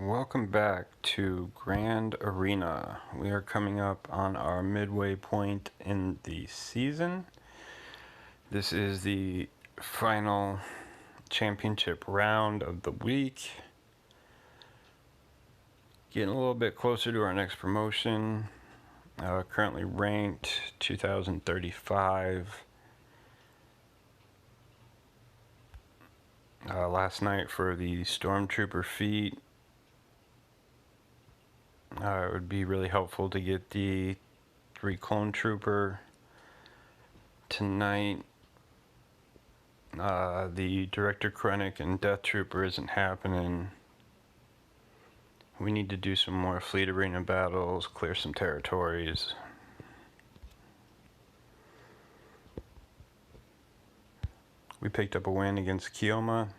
Welcome back to Grand Arena. We are coming up on our midway point in the season. This is the final championship round of the week. Getting a little bit closer to our next promotion. Currently ranked 2035. Last night for the Stormtrooper feat, it would be really helpful to get the 3 Clone Trooper. Tonight, the Director Krennic and Death Trooper isn't happening. We need to do some more Fleet Arena battles, clear some territories. We picked up a win against Kioma.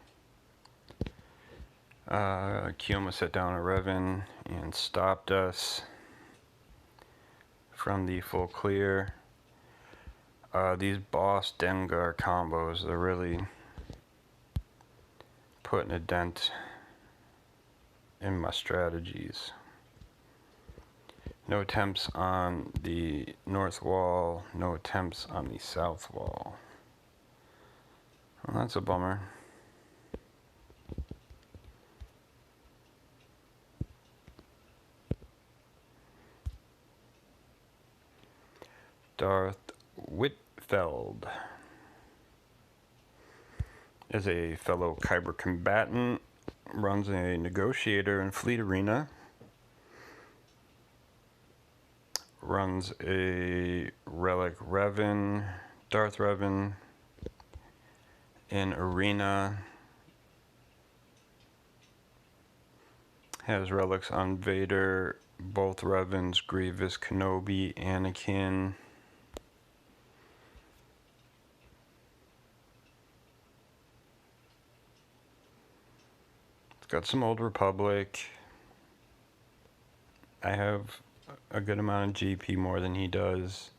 Kioma set down a Revan and stopped us from the full clear. These boss Dengar combos, they're really putting a dent in my strategies. No attempts on the north wall, no attempts on the south wall. Well, that's a bummer. Darth Whitfeld is a fellow Kyber combatant, runs a negotiator in Fleet Arena, runs a Relic Revan, Darth Revan in Arena, has relics on Vader, both Revans, Grievous, Kenobi, Anakin. Got some Old Republic. I have a good amount of GP, more than he does.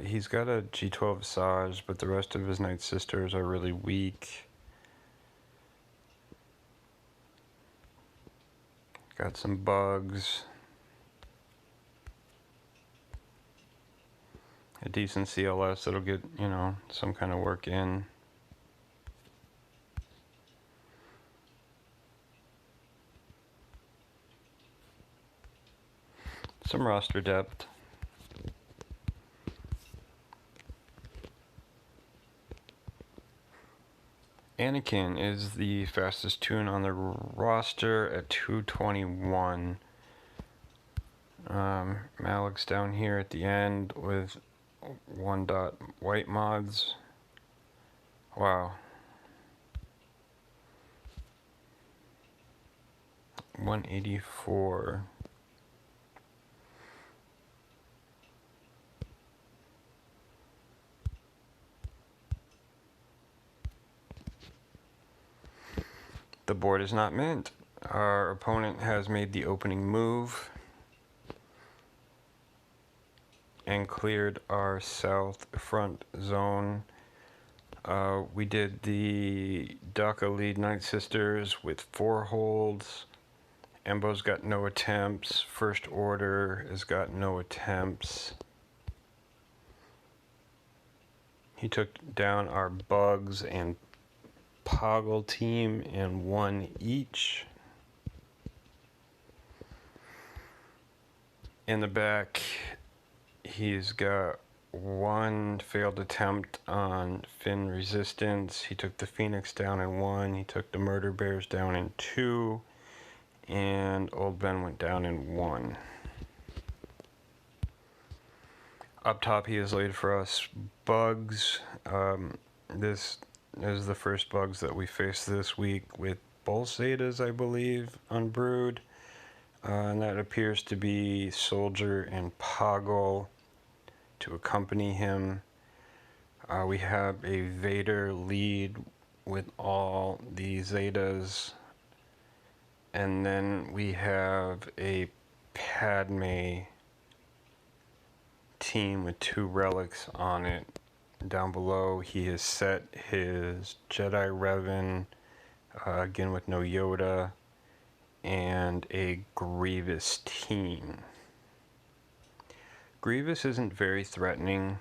He's got a G12 Saj, but the rest of his Night Sisters are really weak. Got some bugs. A decent CLS that'll get, some kind of work in. Some roster depth. Anakin is the fastest tune on the roster at 221. Malik's down here at the end with 1 dot white mods. Wow. 184. The board is not mint. Our opponent has made the opening move and cleared our south front zone. We did the Daka lead Night Sisters with 4 holds. Embo's got no attempts. First Order has got no attempts. He took down our bugs and Poggle team and 1 each. In the back, he's got 1 failed attempt on Finn Resistance. He took the Phoenix down in 1. He took the Murder Bears down in 2. And Old Ben went down in 1. Up top, he has laid for us bugs. This is the first bugs that we faced this week with both Zetas, I believe, on Brood. And that appears to be Soldier and Poggle to accompany him. We have a Vader lead with all the Zetas. And then we have a Padme team with 2 relics on it. Down below, he has set his Jedi Revan, again with no Yoda, and a Grievous team. Grievous isn't very threatening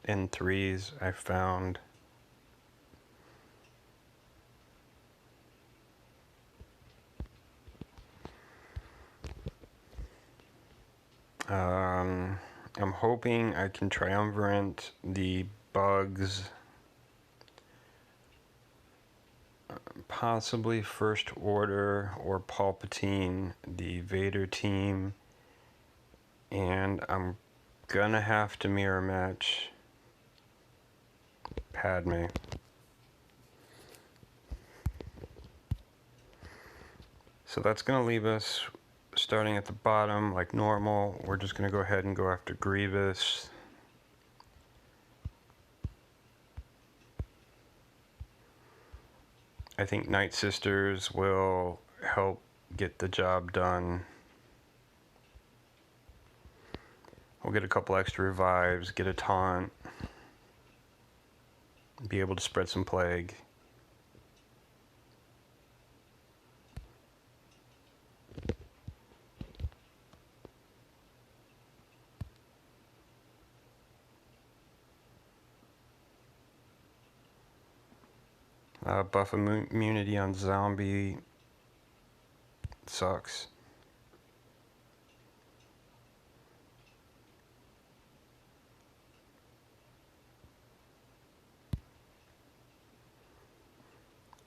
in threes, I found. I'm hoping I can triumvirate the Bugs, possibly First Order or Palpatine, the Vader team, and I'm gonna have to mirror match Padme. So that's gonna leave us starting at the bottom like normal. We're just gonna go ahead and go after Grievous. I think Night Sisters will help get the job done. We'll get a couple extra revives, get a taunt, be able to spread some plague. Buff immunity on zombie sucks.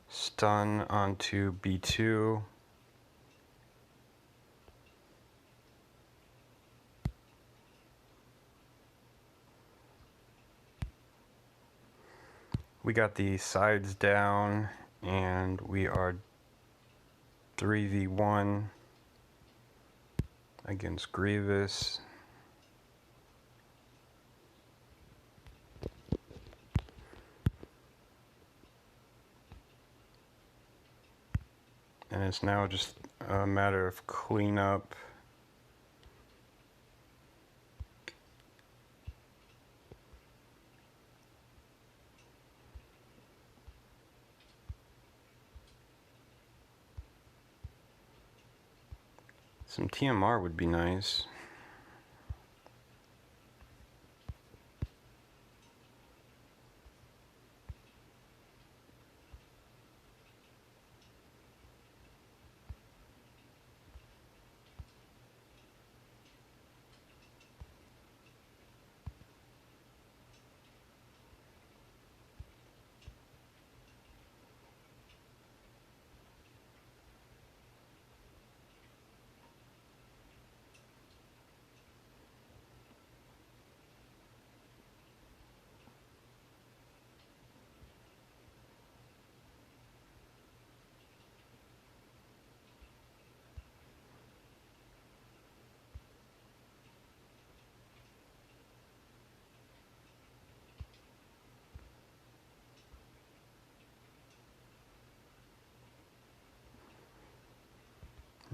Stun onto B2. We got the sides down and we are 3v1 against Grievous. And it's now just a matter of cleanup. Some TMR would be nice.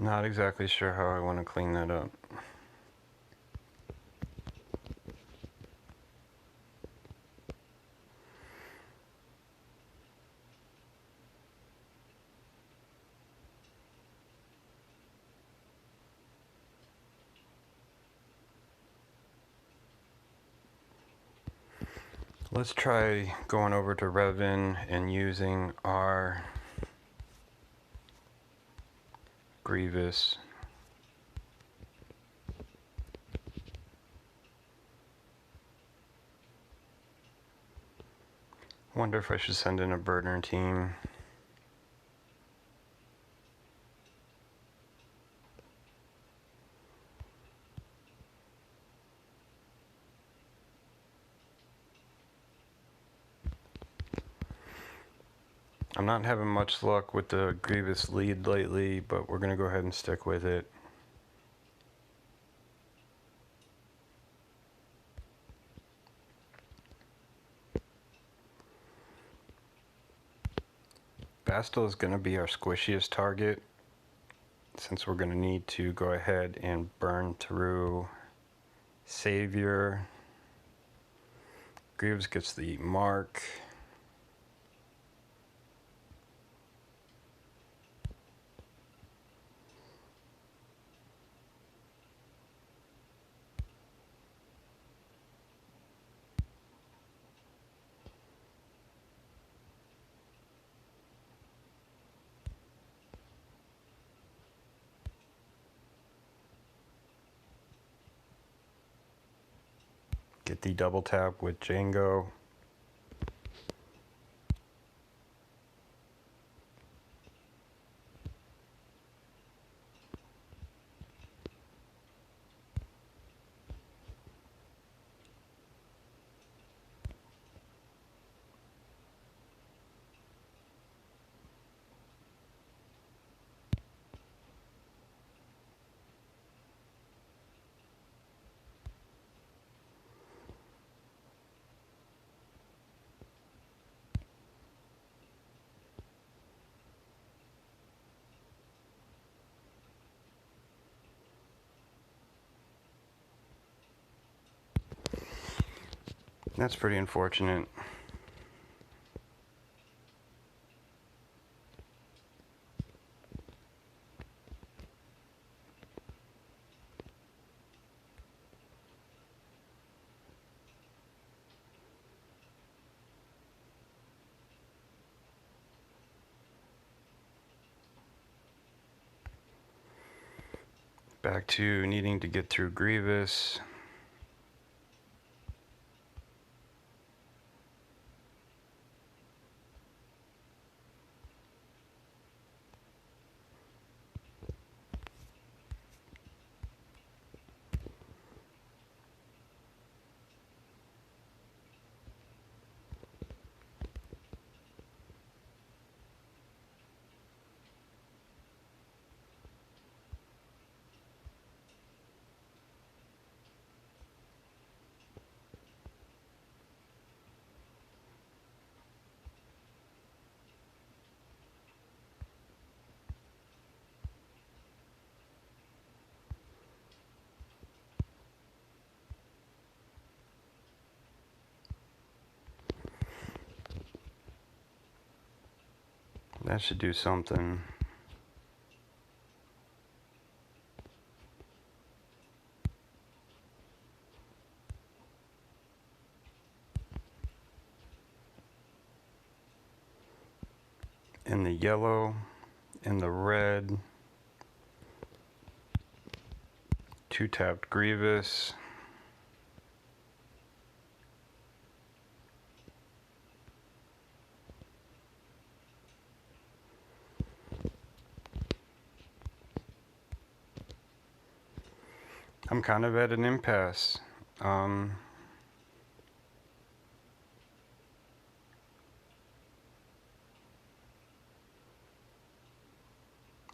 Not exactly sure how I want to clean that up. Let's try going over to Revan and using our Grievous. Wonder if I should send in a burner team. I'm not having much luck with the Grievous lead lately, but we're going to go ahead and stick with it. Bastille is going to be our squishiest target, since we're going to need to go ahead and burn through Savior. Grievous gets the mark. Get the double tap with Django. That's pretty unfortunate. Back to needing to get through Grievous. That should do something. In the yellow, in the red, two tapped Grievous. I'm kind of at an impasse. I'm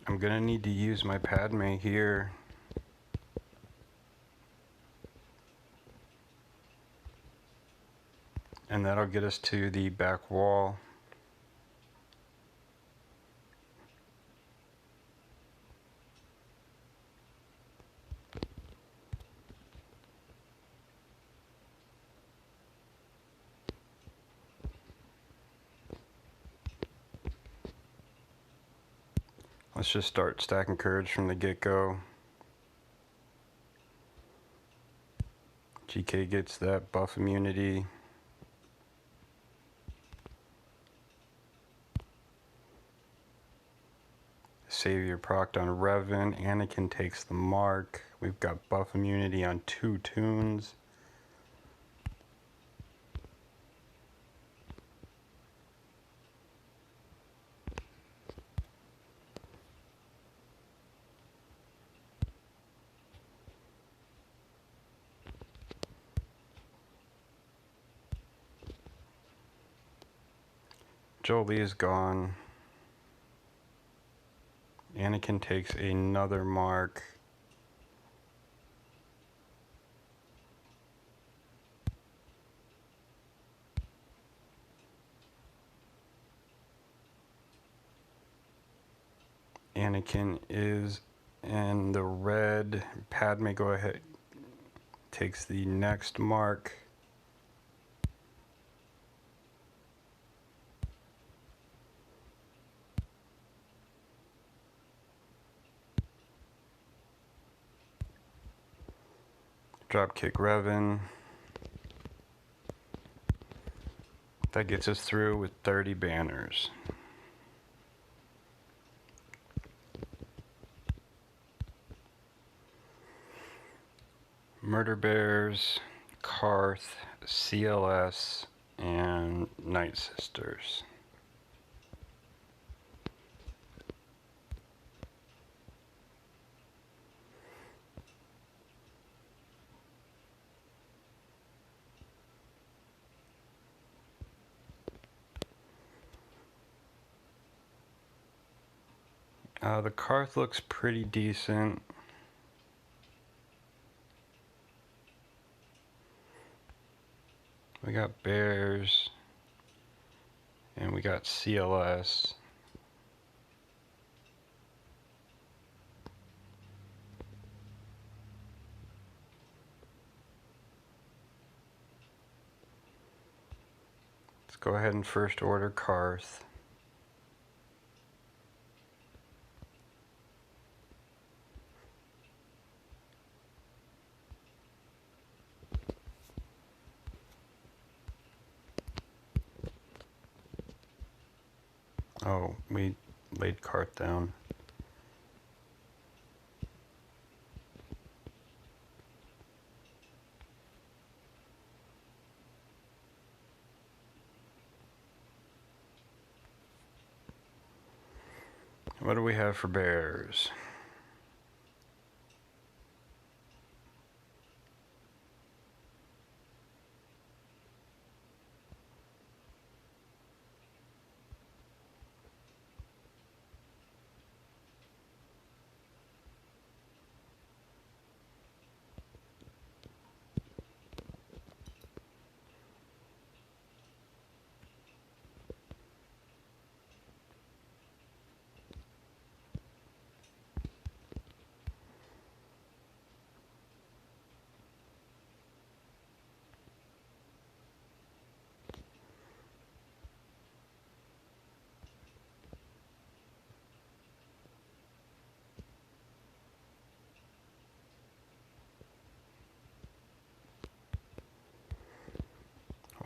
gonna need to use my Padme here. And that'll get us to the back wall. Let's just start stacking courage from the get-go. GK gets that buff immunity. Savior procced on Revan. Anakin takes the mark. We've got buff immunity on 2 tunes. Jolie is gone. Anakin takes another mark. Anakin is in the red. Padme, go ahead, takes the next mark. Dropkick Revan. That gets us through with 30 banners. Murder Bears, Karth, CLS, and Night Sisters. The Karth looks pretty decent. We got Bears, and we got CLS. Let's go ahead and first order Karth. Oh, we laid Karth down. What do we have for Bears?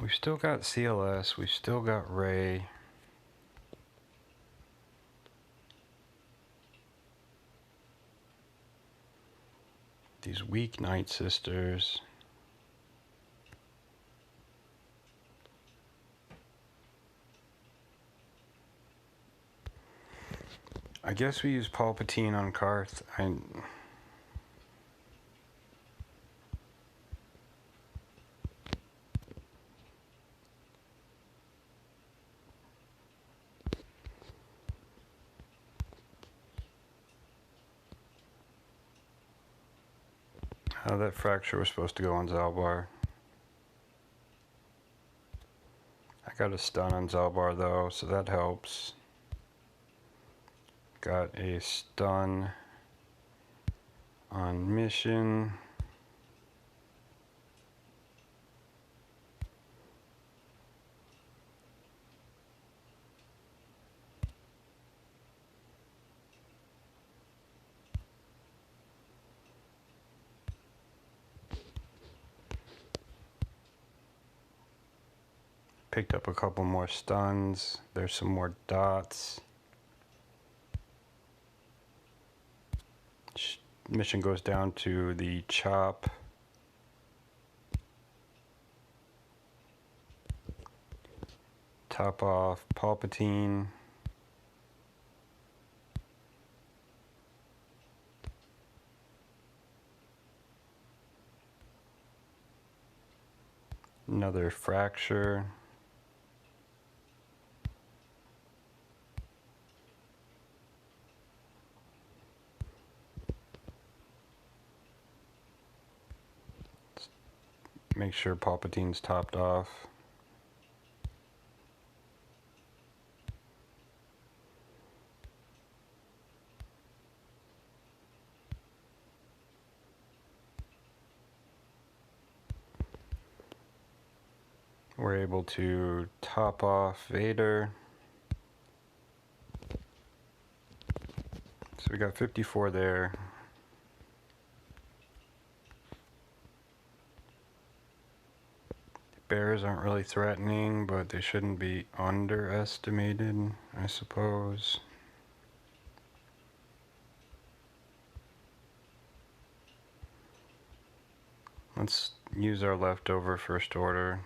We've still got CLS, we've still got Ray. These weak Night Sisters. I guess we use Palpatine on Karth. That fracture was supposed to go on Zalbar. I got a stun on Zalbar though, so that helps. Got a stun on Mission. Picked up a couple more stuns. There's some more dots. Mission goes down to the chop. Top off Palpatine. Another fracture. Make sure Palpatine's topped off. We're able to top off Vader. So we got 54 there. Bears aren't really threatening, but they shouldn't be underestimated, I suppose. use our leftover first order.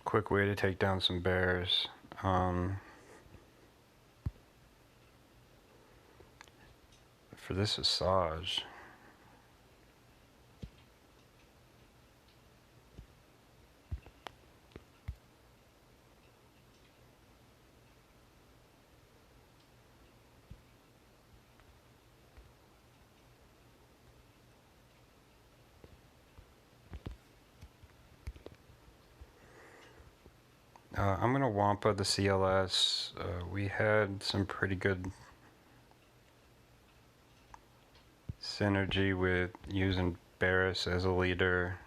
Quick way to take down some bears. For this Asajj, I'm gonna Wampa the CLS. We had some pretty good synergy with using Barris as a leader.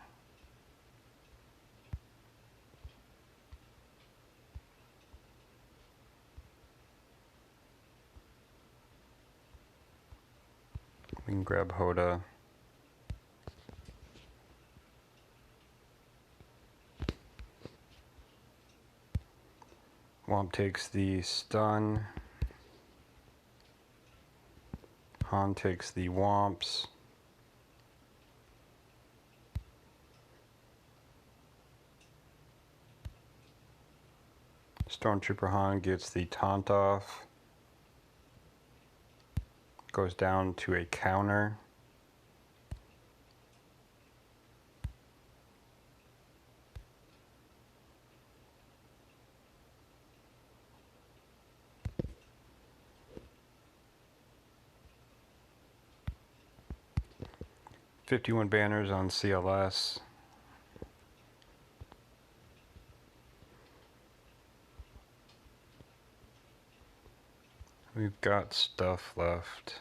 We can grab Hoda. Womp takes the stun. Han takes the Womps. Stormtrooper Han gets the taunt off. Goes down to a counter. "51 banners on CLS. We've got stuff left.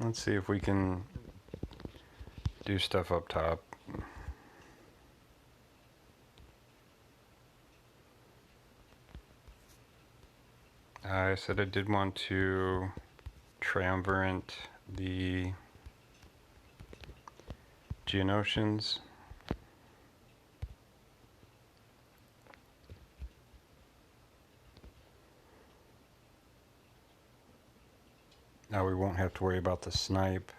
Let's see if we can do stuff up top. I said I did want to triumvirate the Geonosians. Now we won't have to worry about the snipe.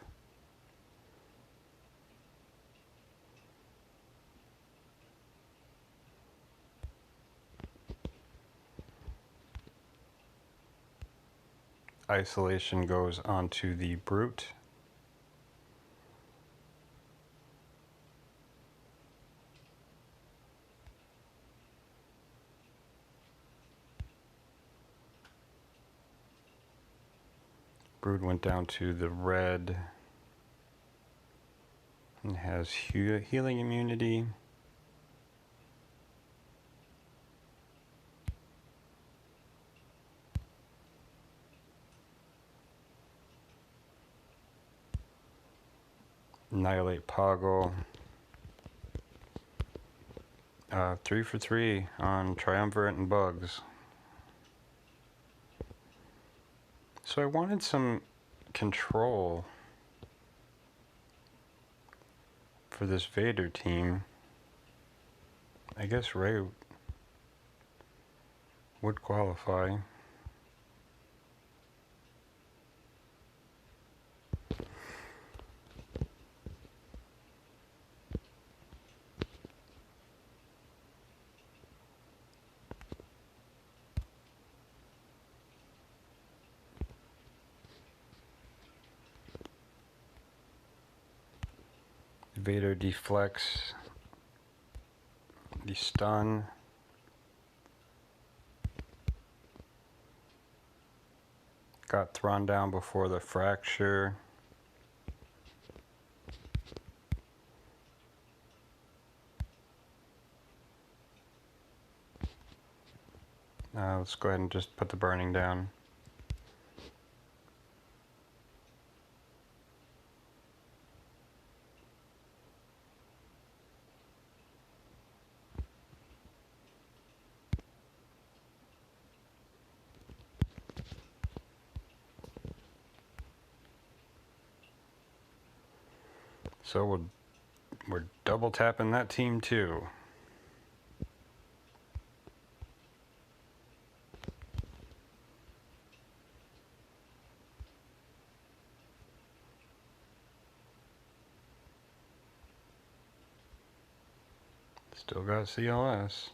Isolation goes onto the brute. Brood went down to the red and has healing immunity. Annihilate Poggle. 3 for 3 on Triumvirate and Bugs. So I wanted some control for this Vader team. I guess Rey would qualify. Vader deflects the stun. got thrown down before the fracture. Let's go ahead and just put the burning down. So we're double tapping that team too. Still got CLS.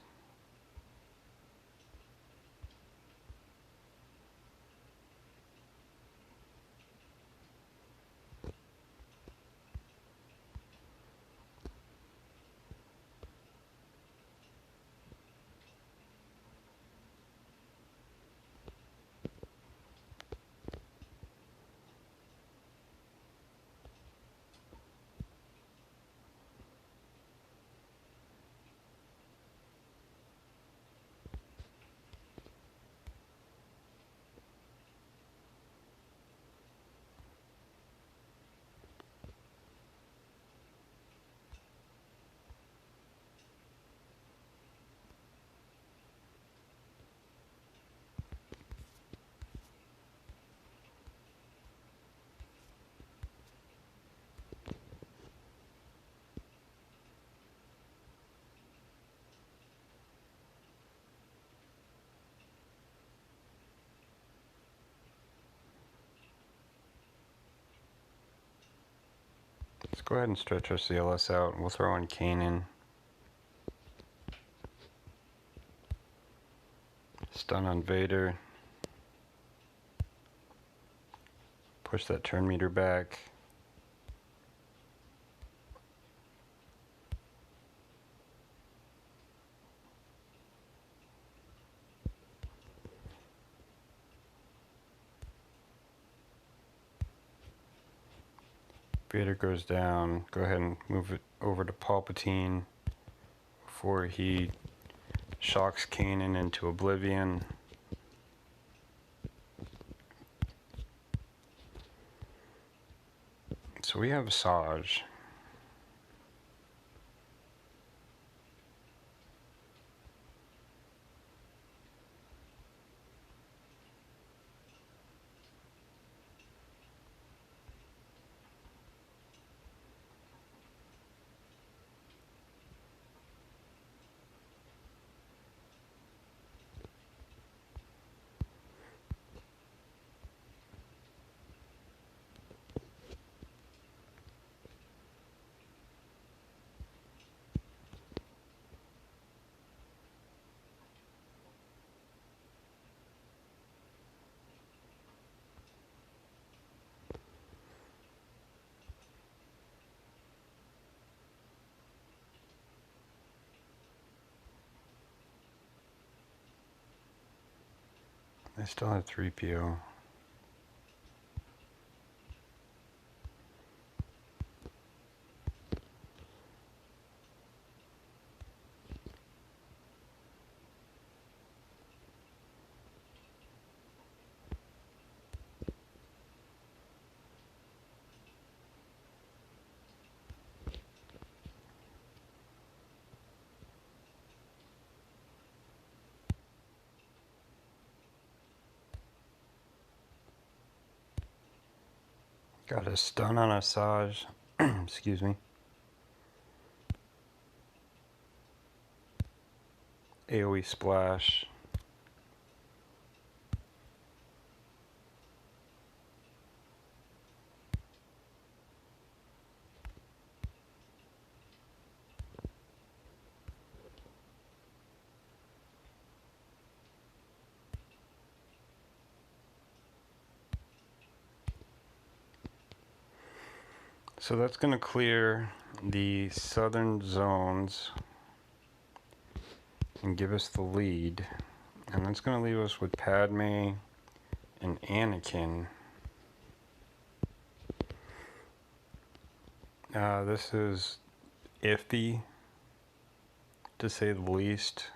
Let's go ahead and stretch our CLS out, and we'll throw in Kanan. Stun on Vader. Push that turn meter back. Vader goes down. Go ahead and move it over to Palpatine before he shocks Kanan into oblivion. So we have Saj. I still have 3PO. Got a stun on a Saj. Excuse me. AoE splash. So that's going to clear the southern zones and give us the lead. And that's going to leave us with Padme, and Anakin. This is iffy, to say the least.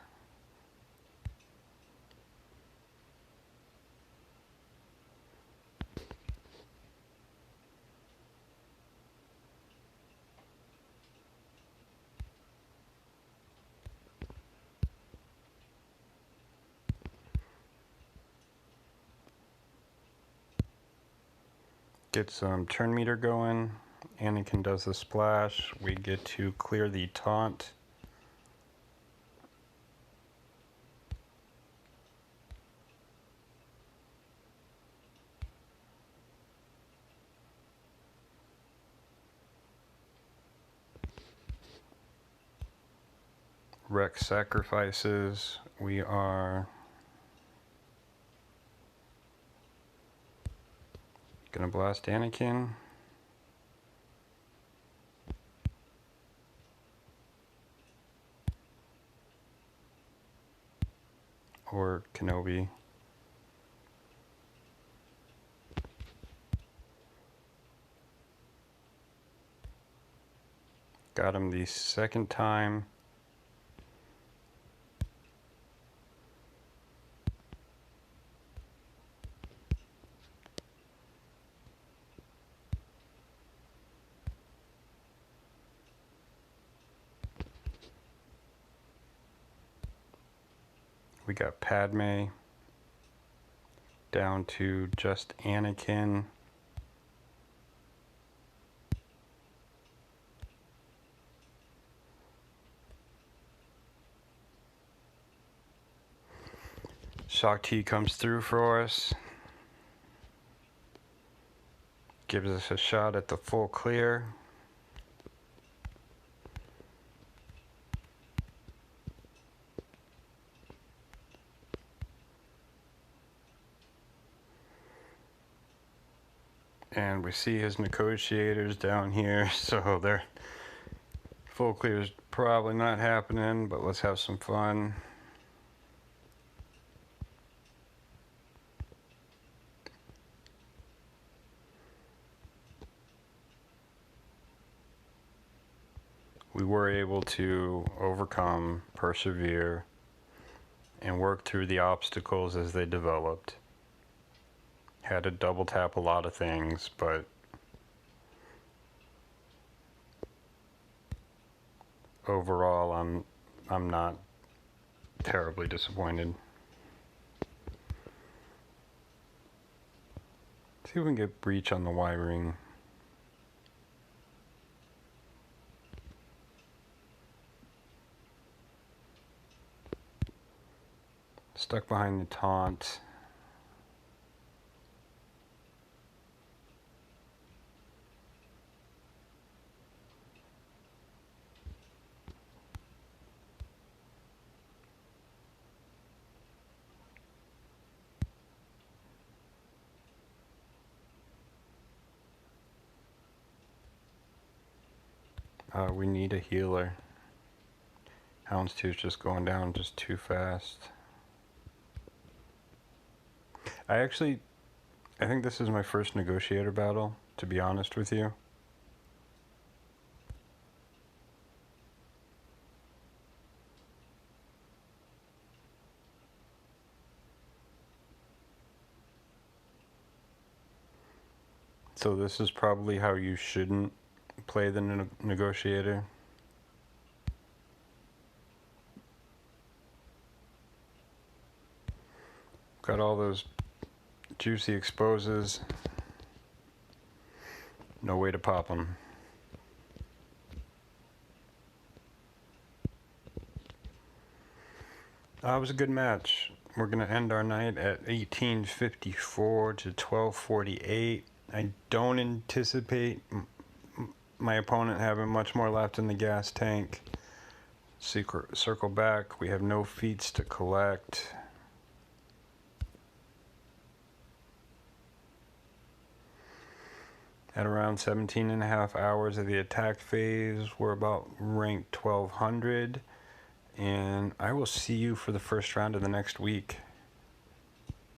Get some turn meter going. Anakin does the splash. We get to clear the taunt. Rex sacrifices. We are gonna blast Anakin. Or Kenobi. Got him the second time. We got Padme down to just Anakin. Shock T comes through for us. Gives us a shot at the full clear. And we see his negotiators down here, so their full clear is probably not happening, but let's have some fun. We were able to overcome, persevere, and work through the obstacles as they developed. Had to double tap a lot of things, but overall I'm not terribly disappointed. See if we can get breach on the Y-ring. Stuck behind the taunt. We need a healer. Houndstooth's just going down just too fast. I think this is my first negotiator battle, to be honest with you. So this is probably how you shouldn't play the negotiator. Got all those juicy exposes. No way to pop them. It was a good match. We're going to end our night at 1854 to 1248. I don't anticipate my opponent having much more left in the gas tank. Circle back. We have no feats to collect. At around 17.5 hours of the attack phase, we're about ranked 1200. And I will see you for the first round of the next week.